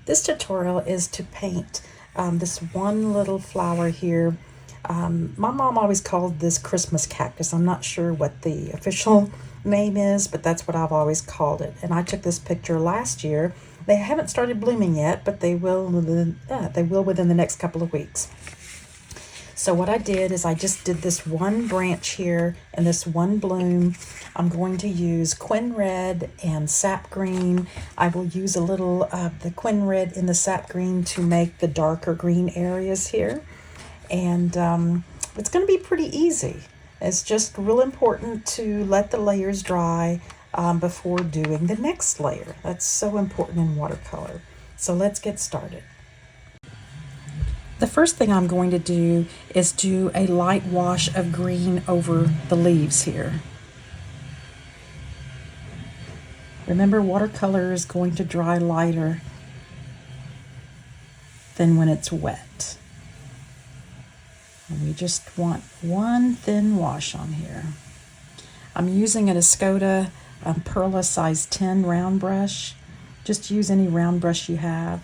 This tutorial is to paint this one little flower here. My mom always called this Christmas cactus. I'm not sure what the official name is, but that's what I've always called it. And I took this picture last year. They haven't started blooming yet, but they will within the next couple of weeks. So what I did is I just did this one branch here and this one bloom. I'm going to use Quin Red and Sap Green. I will use a little of the Quin Red in the Sap Green to make the darker green areas here. And it's going to be pretty easy. It's just real important to let the layers dry before doing the next layer. That's so important in watercolor. So let's get started. The first thing I'm going to do is do a light wash of green over the leaves here. Remember, watercolor is going to dry lighter than when it's wet. And we just want one thin wash on here. I'm using an Escoda Perla size 10 round brush. Just use any round brush you have.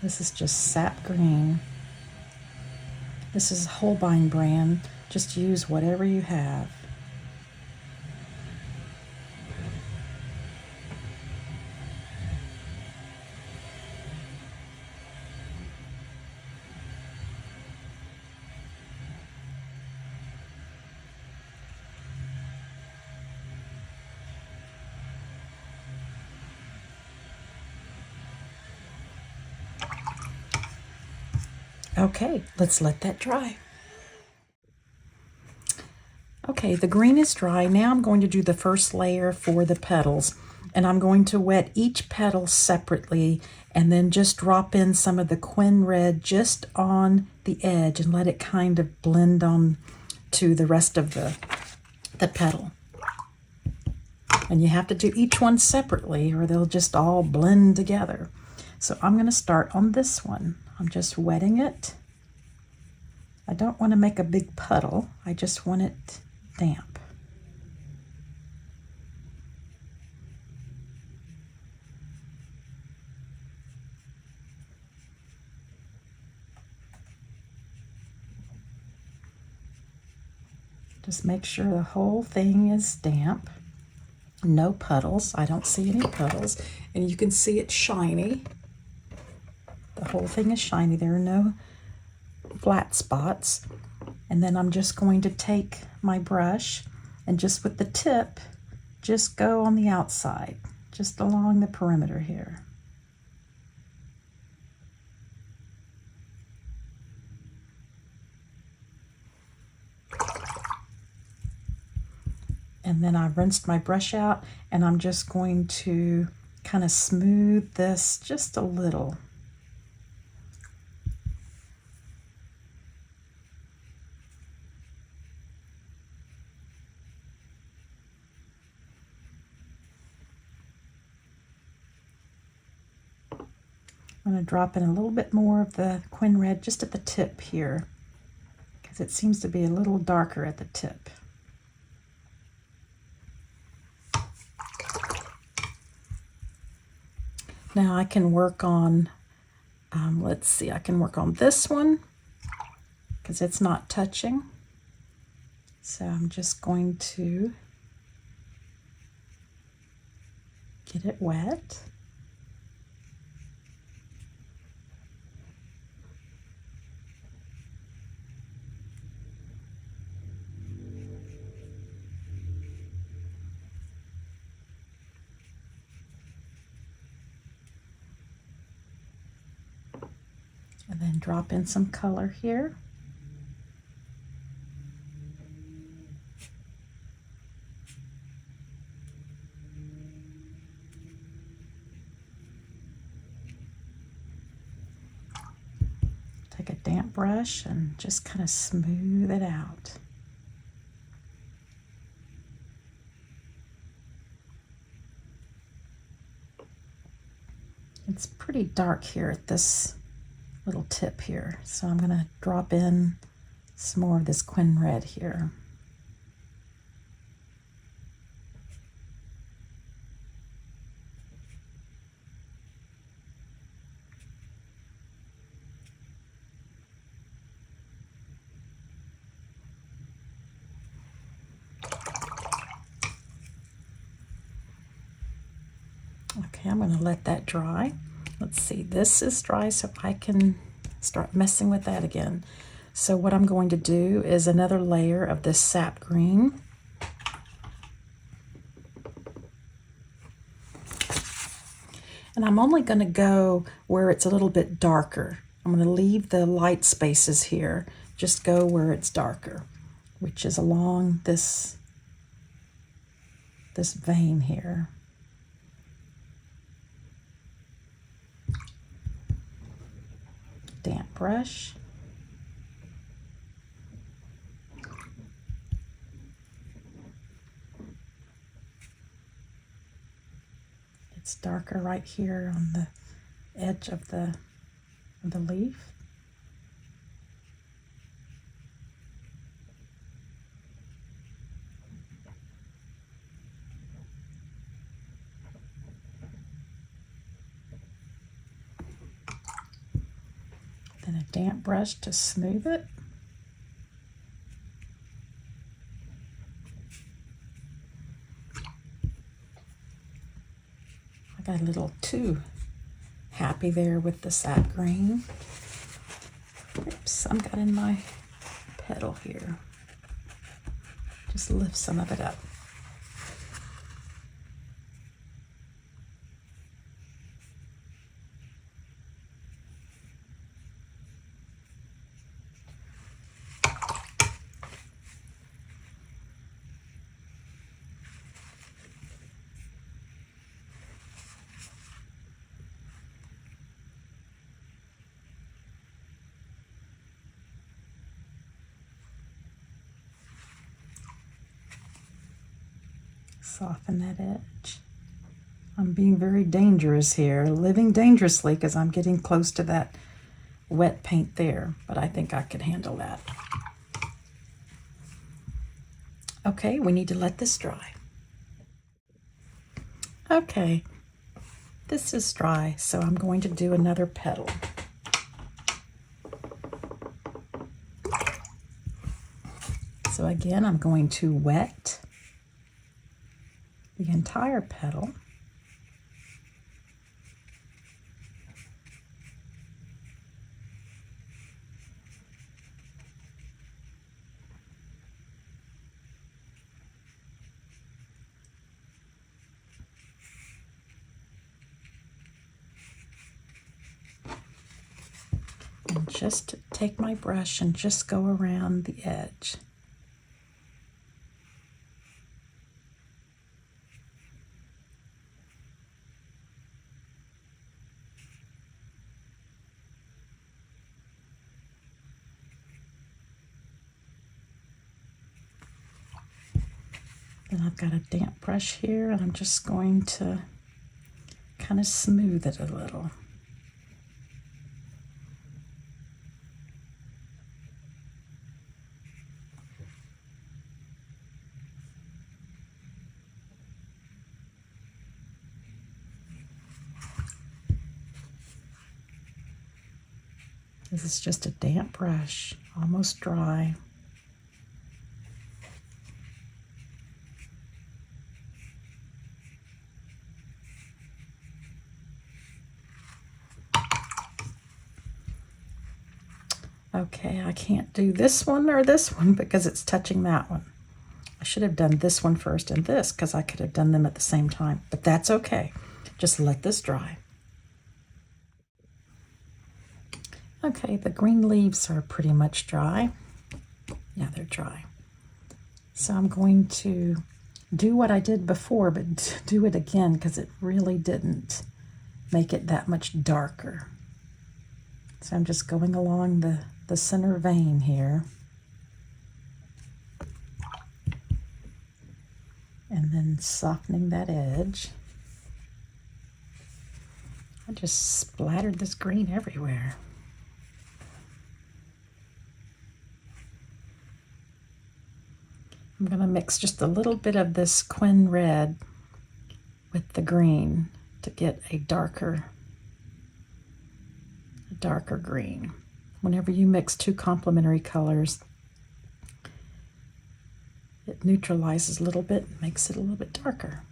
This is just Sap Green. This is Holbein brand. Just use whatever you have. Okay, let's let that dry. Okay, the green is dry. Now I'm going to do the first layer for the petals, and I'm going to wet each petal separately and then just drop in some of the Quin Red just on the edge and let it kind of blend on to the rest of the petal. And you have to do each one separately or they'll just all blend together. So I'm going to start on this one. I'm just wetting it. I don't want to make a big puddle. I just want it damp. Just make sure the whole thing is damp. No puddles. I don't see any puddles. And you can see it's shiny. The whole thing is shiny. There are no flat spots. And then I'm just going to take my brush and just with the tip, just go on the outside, just along the perimeter here. And then I rinsed my brush out and I'm just going to kind of smooth this just a little. I'm going to drop in a little bit more of the Quin Red just at the tip here because it seems to be a little darker at the tip. Now I can work on, let's see, I can work on this one because it's not touching. So I'm just going to get it wet. And then drop in some color here. Take a damp brush and just kind of smooth it out. It's pretty dark here at this little tip here, so I'm going to drop in some more of this Quin red here. Okay, I'm going to let that dry. Let's see, this is dry, so I can start messing with that again. So what I'm going to do is another layer of this sap green. And I'm only going to go where it's a little bit darker. I'm going to leave the light spaces here, just go where it's darker, which is along this vein here. Damp brush. It's darker right here on the edge of the leaf. Then a damp brush to smooth it. I got a little too happy there with the sap green. Oops, I'm got in my petal here. Just lift some of it up. Soften that edge. I'm being very dangerous here, living dangerously, because I'm getting close to that wet paint there, but I think I can handle that. Okay, we need to let this dry. Okay, this is dry, so I'm going to do another petal. So again, I'm going to wet the entire petal. And just take my brush and just go around the edge. Then I've got a damp brush here, and I'm just going to kind of smooth it a little. This is just a damp brush, almost dry. Okay, I can't do this one or this one because it's touching that one. I should have done this one first and this, because I could have done them at the same time, but that's okay. Just let this dry. Okay, the green leaves are pretty much dry. Yeah, they're dry. So I'm going to do what I did before, but do it again because it really didn't make it that much darker. So I'm just going along the center vein here. And then softening that edge. I just splattered this green everywhere. I'm going to mix just a little bit of this Quin red with the green to get a darker green. Whenever you mix two complementary colors, it neutralizes a little bit, makes it a little bit darker.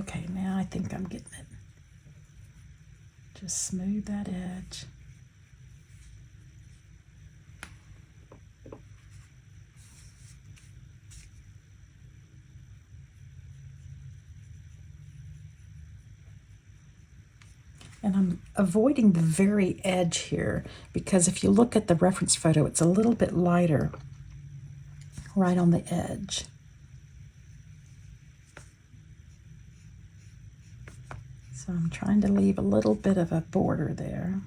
Okay, now I think I'm getting it. Just smooth that edge. And I'm avoiding the very edge here because if you look at the reference photo, it's a little bit lighter right on the edge. So I'm trying to leave a little bit of a border there.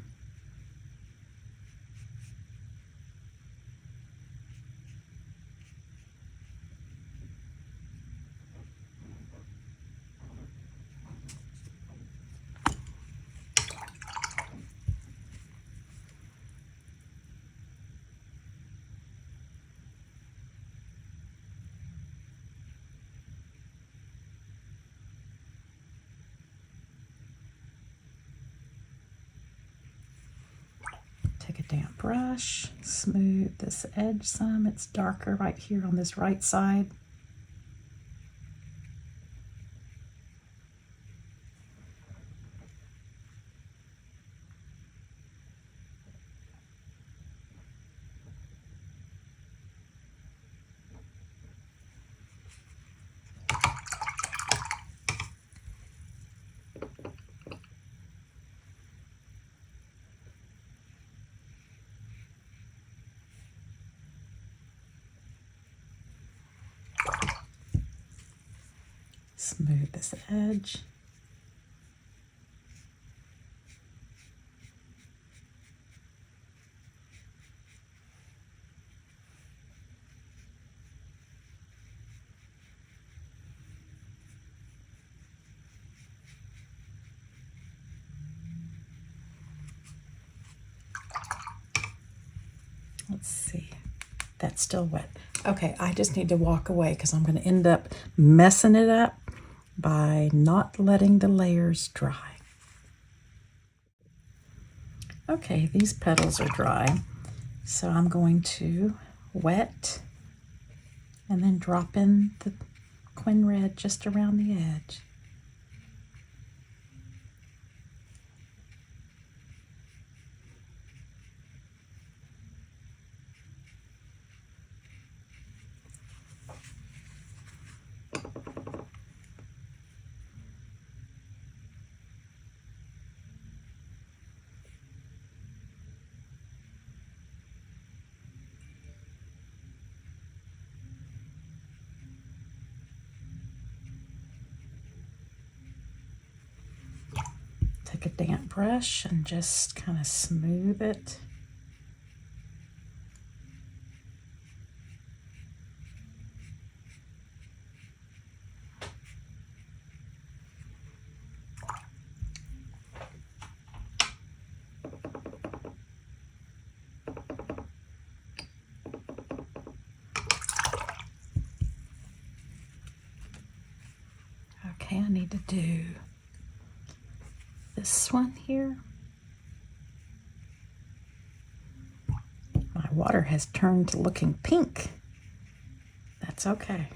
Take a damp brush, smooth this edge some. It's darker right here on this right side. Smooth this edge. Let's see. That's still wet. Okay, I just need to walk away because I'm going to end up messing it up by not letting the layers dry. Okay, these petals are dry, so I'm going to wet and then drop in the Quin red just around the edge. Take a damp brush and just kind of smooth it. Okay, I need to do this one here. My water has turned to looking pink. That's okay.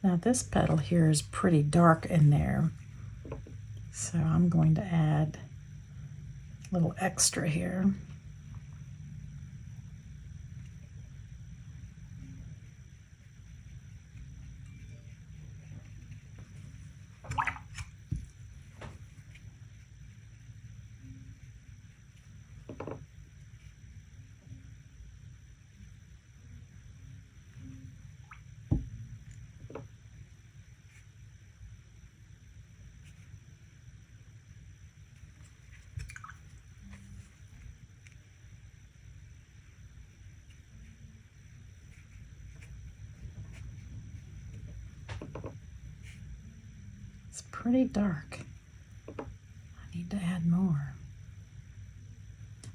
Now this petal here is pretty dark in there, so I'm going to add a little extra here. pretty dark. I need to add more.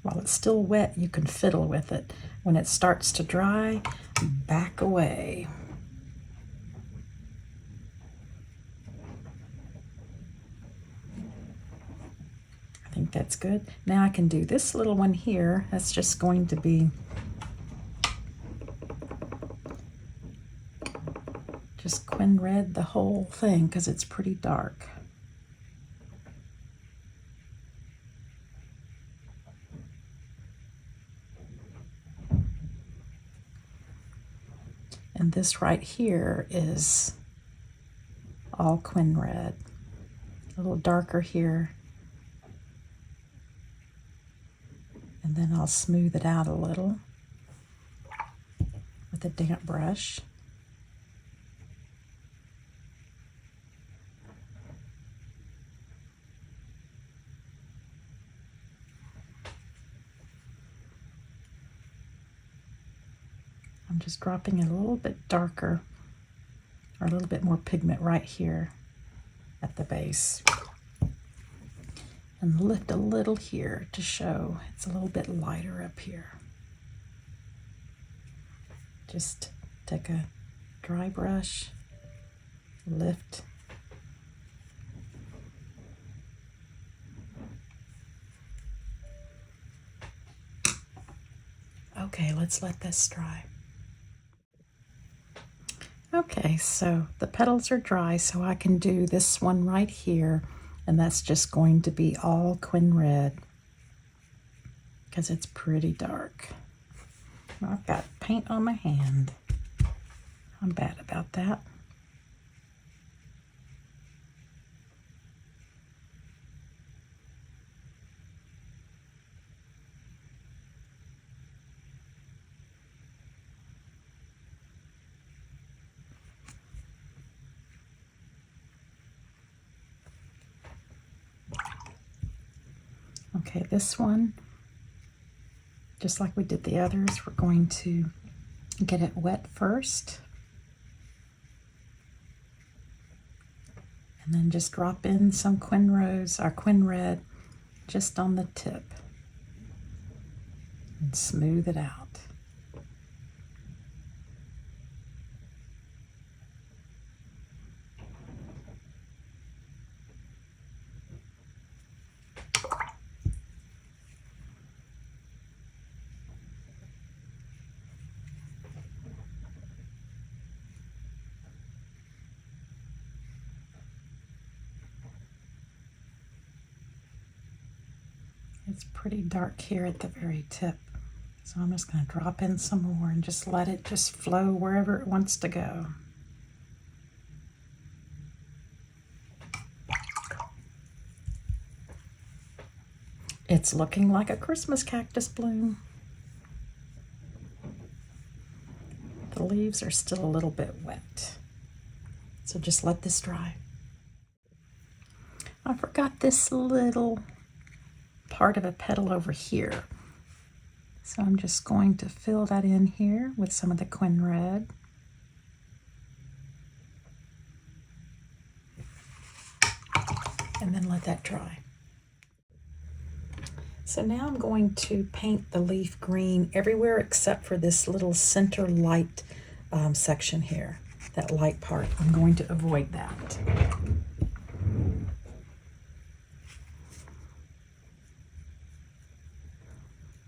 While it's still wet, you can fiddle with it. When it starts to dry, back away. I think that's good. Now I can do this little one here. That's just going to be just Quin Red the whole thing because it's pretty dark. And this right here is all Quin Red. A little darker here. And then I'll smooth it out a little with a damp brush. I'm just dropping it a little bit darker, or a little bit more pigment right here at the base. And lift a little here to show it's a little bit lighter up here. Just take a dry brush, lift. Okay, let's let this dry. Okay, so the petals are dry, so I can do this one right here, and that's just going to be all Quin Red because it's pretty dark. I've got paint on my hand. I'm bad about that. Okay, this one, just like we did the others, we're going to get it wet first. And then just drop in some Quin Rose or Quin Red just on the tip. And smooth it out. It's pretty dark here at the very tip. So I'm just going to drop in some more and just let it just flow wherever it wants to go. It's looking like a Christmas cactus bloom. The leaves are still a little bit wet. So just let this dry. I forgot this little part of a petal over here. So I'm just going to fill that in here with some of the Quin Red. And then let that dry. So now I'm going to paint the leaf green everywhere except for this little center light section here, that light part. I'm going to avoid that.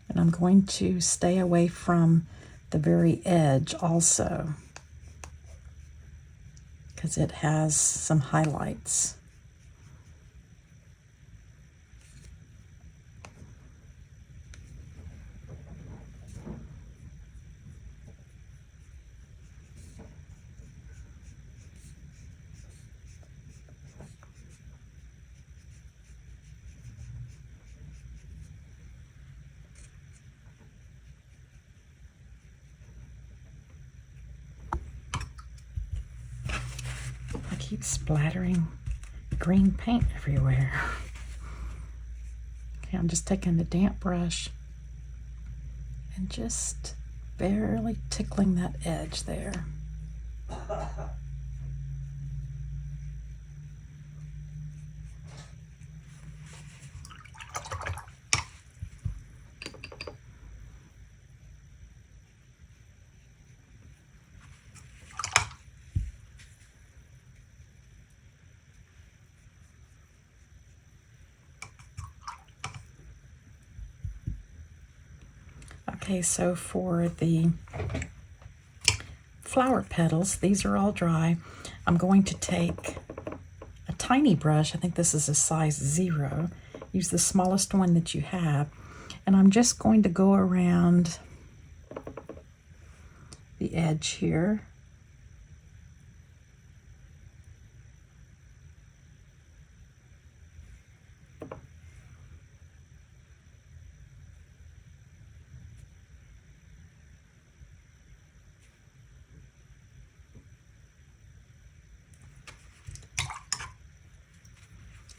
And I'm going to stay away from the very edge also, because it has some highlights. Keep splattering green paint everywhere. Okay, I'm just taking the damp brush and just barely tickling that edge there. Okay, so for the flower petals, these are all dry. I'm going to take a tiny brush. I think this is a size 0. Use the smallest one that you have. And I'm just going to go around the edge here.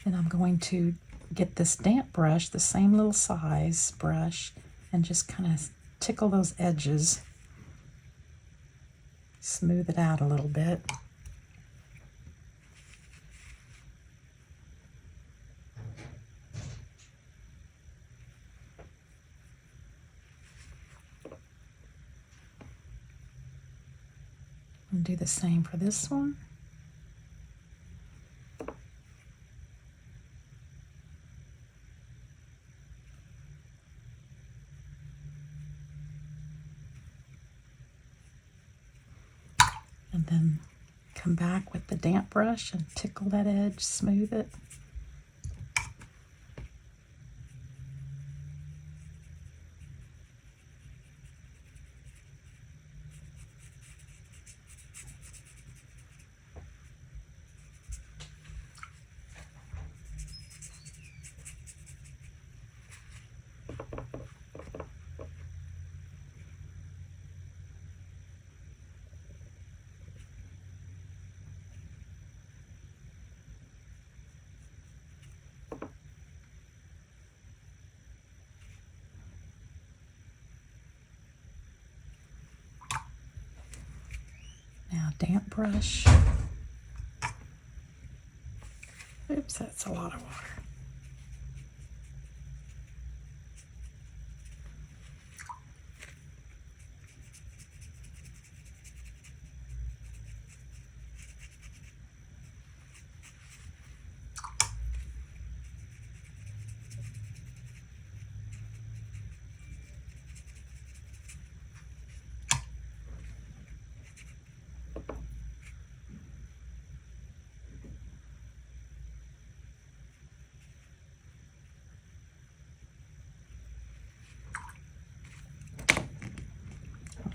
And I'm going to get this damp brush, the same little size brush, and just kind of tickle those edges. Smooth it out a little bit. And do the same for this one. And then come back with the damp brush and tickle that edge, smooth it. Now damp brush. Oops, that's a lot of water.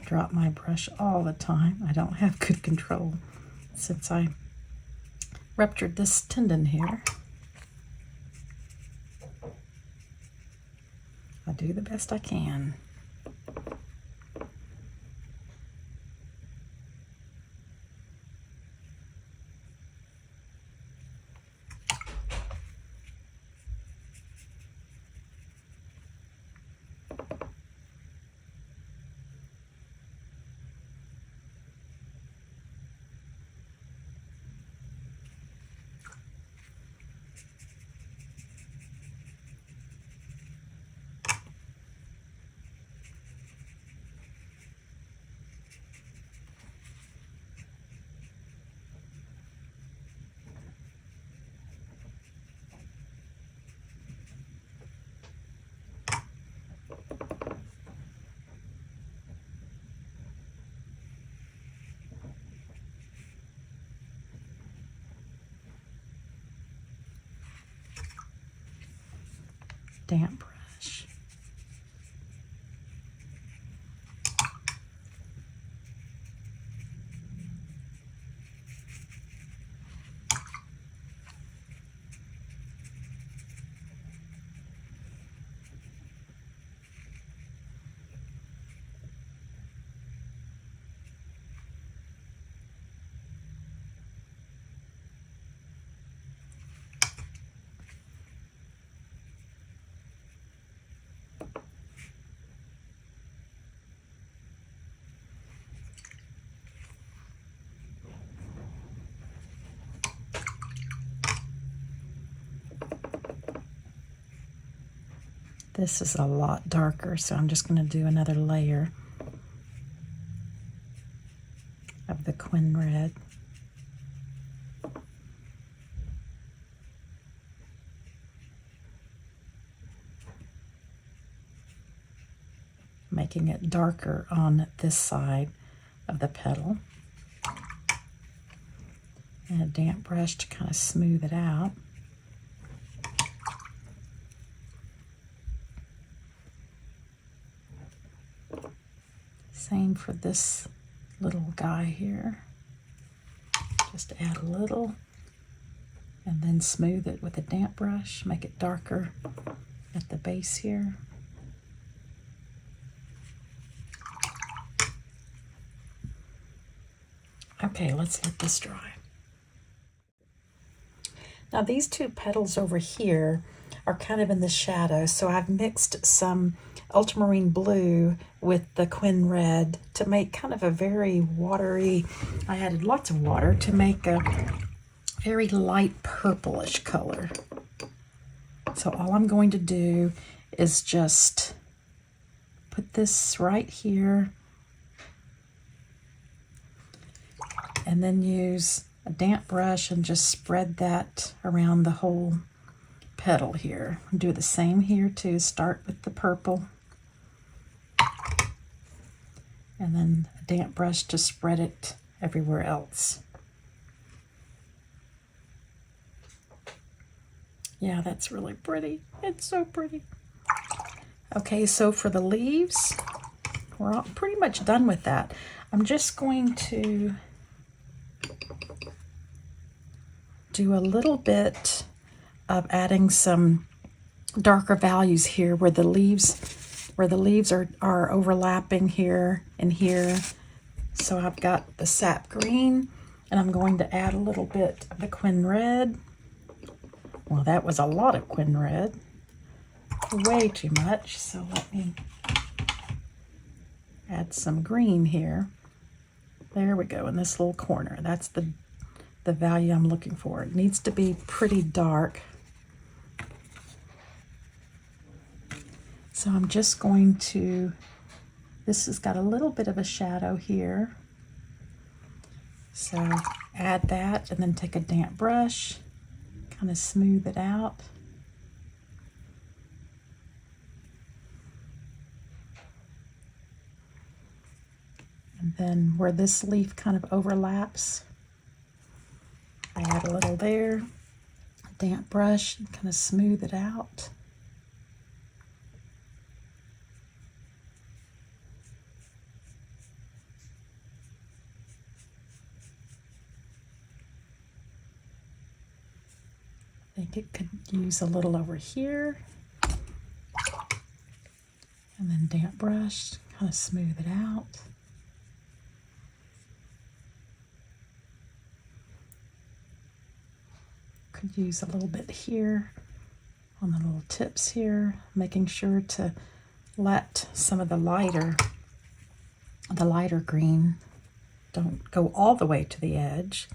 Drop my brush all the time. I don't have good control since I ruptured this tendon here. I do the best I can. Damp brush. This is a lot darker, so I'm just going to do another layer of the Quin Red. making it darker on this side of the petal. And a damp brush to kind of smooth it out. Same for this little guy here. Just add a little and then smooth it with a damp brush, make it darker at the base here. Okay, let's let this dry. Now these two petals over here are kind of in the shadow, so I've mixed some ultramarine blue with the quin red to make kind of a very watery, I added lots of water to make a very light purplish color. So all I'm going to do is just put this right here and then use a damp brush and just spread that around the whole petal here. Do the same here too. Start with the purple and then a damp brush to spread it everywhere else. Yeah, that's really pretty. It's so pretty. Okay, so for the leaves, we're all pretty much done with that. I'm just going to do a little bit of adding some darker values here where the leaves are overlapping here and here. So I've got the sap green, and I'm going to add a little bit of the quin red. Well, that was a lot of quin red, way too much. So let me add some green here. There we go, in this little corner. That's the value I'm looking for. It needs to be pretty dark. So I'm just going to, this has got a little bit of a shadow here. So add that and then take a damp brush, kind of smooth it out. And then where this leaf kind of overlaps, I add a little there, a damp brush, and kind of smooth it out. I think it could use a little over here. And then damp brush, kind of smooth it out. Could use a little bit here on the little tips here, making sure to let some of the lighter green, don't go all the way to the edge.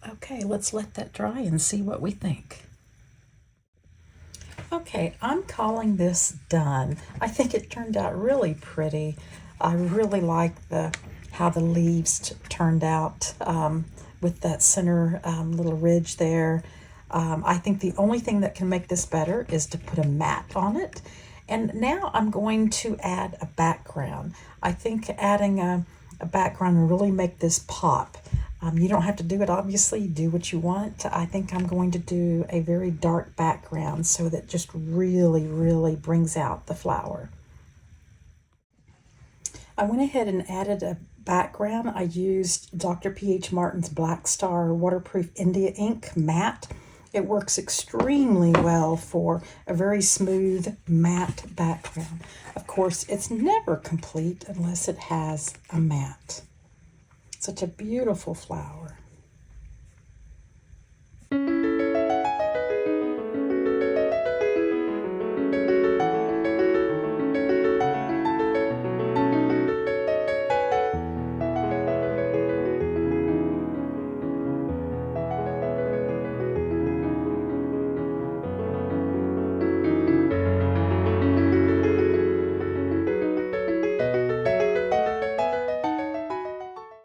Okay, let's let that dry and see what we think. Okay, I'm calling this done. I think it turned out really pretty. I really like how the leaves turned out with that center little ridge there. I think the only thing that can make this better is to put a mat on it. And now I'm going to add a background. I think adding a background will really make this pop. You don't have to do it, obviously, do what you want. I think I'm going to do a very dark background so that just really, really brings out the flower. I went ahead and added a background. I used Dr. P.H. Martin's Black Star Waterproof India Ink Matte. It works extremely well for a very smooth matte background. Of course, it's never complete unless it has a matte. Such a beautiful flower.